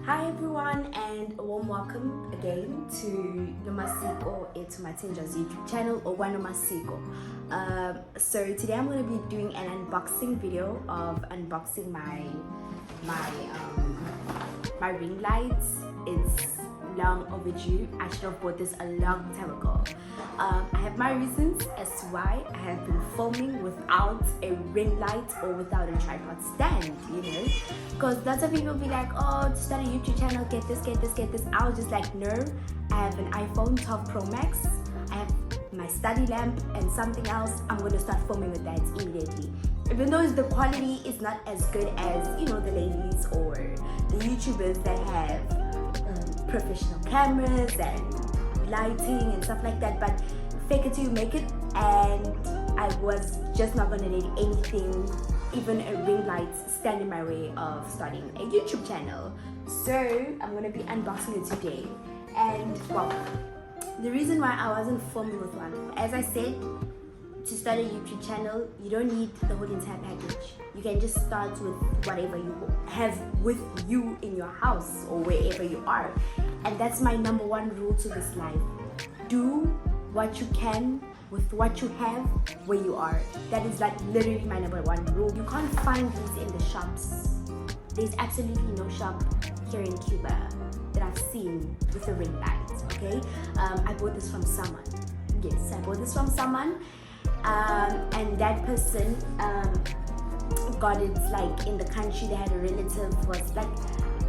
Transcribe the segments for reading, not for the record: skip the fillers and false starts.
Hi everyone, and a warm welcome again to Nomasiko Etumatenja's YouTube channel, or Nomasiko. So today I'm going to be doing an unboxing video of unboxing my ring lights. It's long overdue. I should have bought this a long time ago. I have my reasons as to why I have been filming without a ring light or without a tripod stand, because lots of people be like, oh, to start a YouTube channel, get this. I was just like, no, I have an iPhone 12 Pro Max, I have my study lamp and something else. I'm going to start filming with that immediately. Even though the quality is not as good as, the ladies or the YouTubers that have professional cameras and lighting and stuff like that, but fake it till you make it, and I was just not gonna let anything, even a ring light, stand in my way of starting a YouTube channel. So I'm gonna be unboxing it today. And well, the reason why I wasn't filming with one, as I said, to start a YouTube channel, you don't need the whole entire package. You can just start with whatever you have with you in your house or wherever you are. And that's my number one rule to this life. Do what you can with what you have where you are. That is like literally my number one rule. You can't find these in the shops. There's absolutely no shop here in Cuba that I've seen with a ring light, okay? I bought this from someone. Yes, I bought this from someone. And that person got it like in the country. They had a relative, was like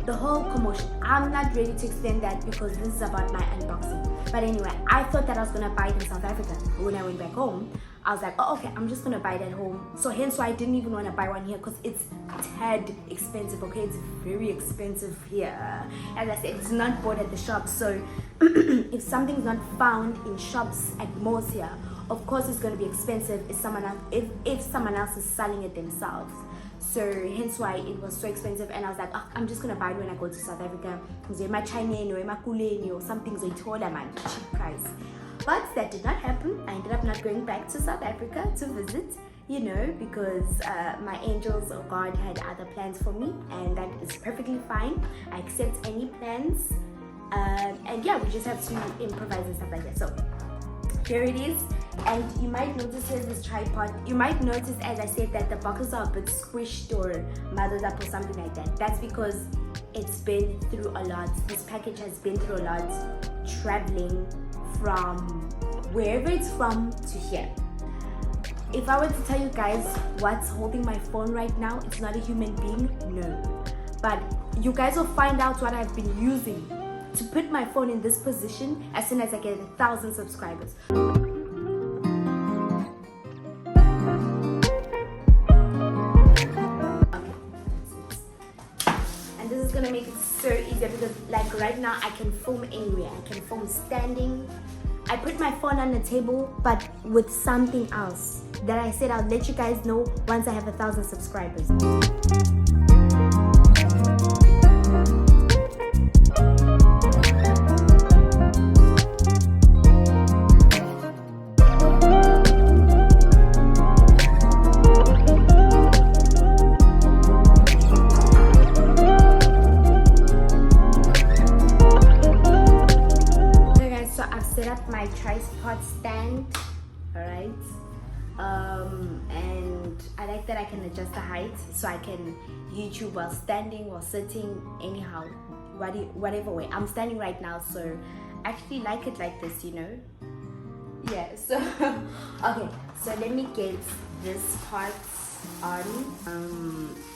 the whole commotion. I'm not ready to explain that because this is about my unboxing. But anyway, I thought that I was gonna buy it in South Africa. When I went back home, I was like, oh okay, I'm just gonna buy it at home. So hence why I didn't even want to buy one here, because it's tad expensive. Okay, it's very expensive here. As I said, it's not bought at the shop. So if something's not found in shops at malls here, of course it's going to be expensive if someone else is selling it themselves. So hence why it was so expensive, and I was like, oh, I'm just going to buy it when I go to South Africa, or something cheap price. But that did not happen. I ended up not going back to South Africa to visit, because my angels or God had other plans for me, and that is perfectly fine. I accept any plans, and yeah, we just have to improvise and stuff like that. So here it is. And you might notice here's this tripod. You might notice, as I said, that the boxes are a bit squished or muddled up or something like that. That's because it's been through a lot. This package has been through a lot, traveling from wherever it's from to here. If I were to tell you guys what's holding my phone right now, it's not a human being, no. But you guys will find out what I've been using to put my phone in this position as soon as I get 1,000 subscribers. Gonna make it so easy because like right now I can film anywhere. I can film standing. I put my phone on the table, but with something else that I said I'll let you guys know once I have 1,000 subscribers. My tripod stand, alright, and I like that I can adjust the height so I can YouTube while standing, while sitting, anyhow, whatever way. I'm standing right now, so I actually like it like this, yeah. So okay, so let me get this part on,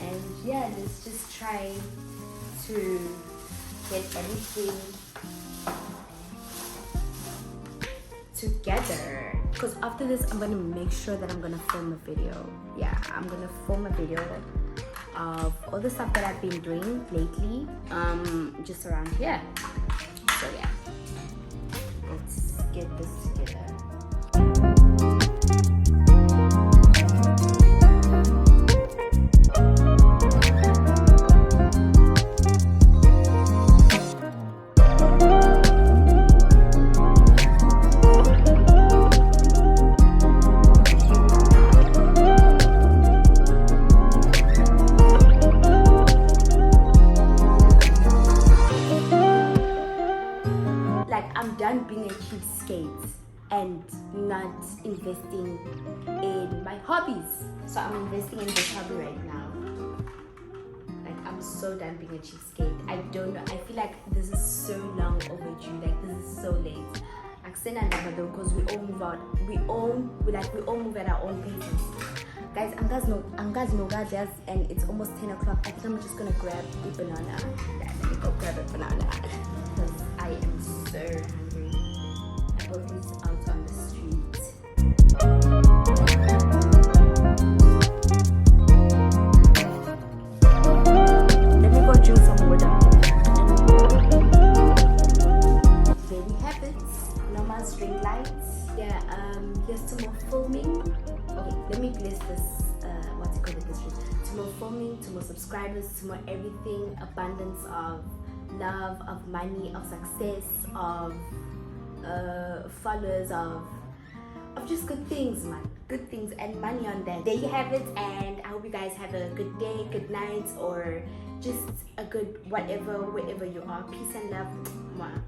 and yeah, let's just try to get everything together, because after this I'm gonna make sure that I'm gonna film a video. Yeah, I'm gonna film a video of all the stuff that I've been doing lately, just around here. So yeah, let's get this together. done being a cheapskate and not investing in my hobbies. So I'm investing in this hobby right now. Like, I'm so done being a cheapskate. I don't know. I feel like this is so long overdue. Like, this is so late. Because we all move out. We all move at our own paces. Guys, I'm guys no guys, and it's almost 10 o'clock. I think I'm just gonna grab a banana. Yeah, let me go grab a banana because I am so hungry. I bought these out on the street. Let me go drink some water. There we have it. Normal string lights. Yeah, here's some more filming. Okay, let me place this, what's it called in this room? To more filming, to more subscribers, to more everything, abundance of love, of money, of success, of followers, of just good things, man. Good things and money on that. There you have it, and I hope you guys have a good day, good night, or just a good whatever, wherever you are. Peace and love. Mwah.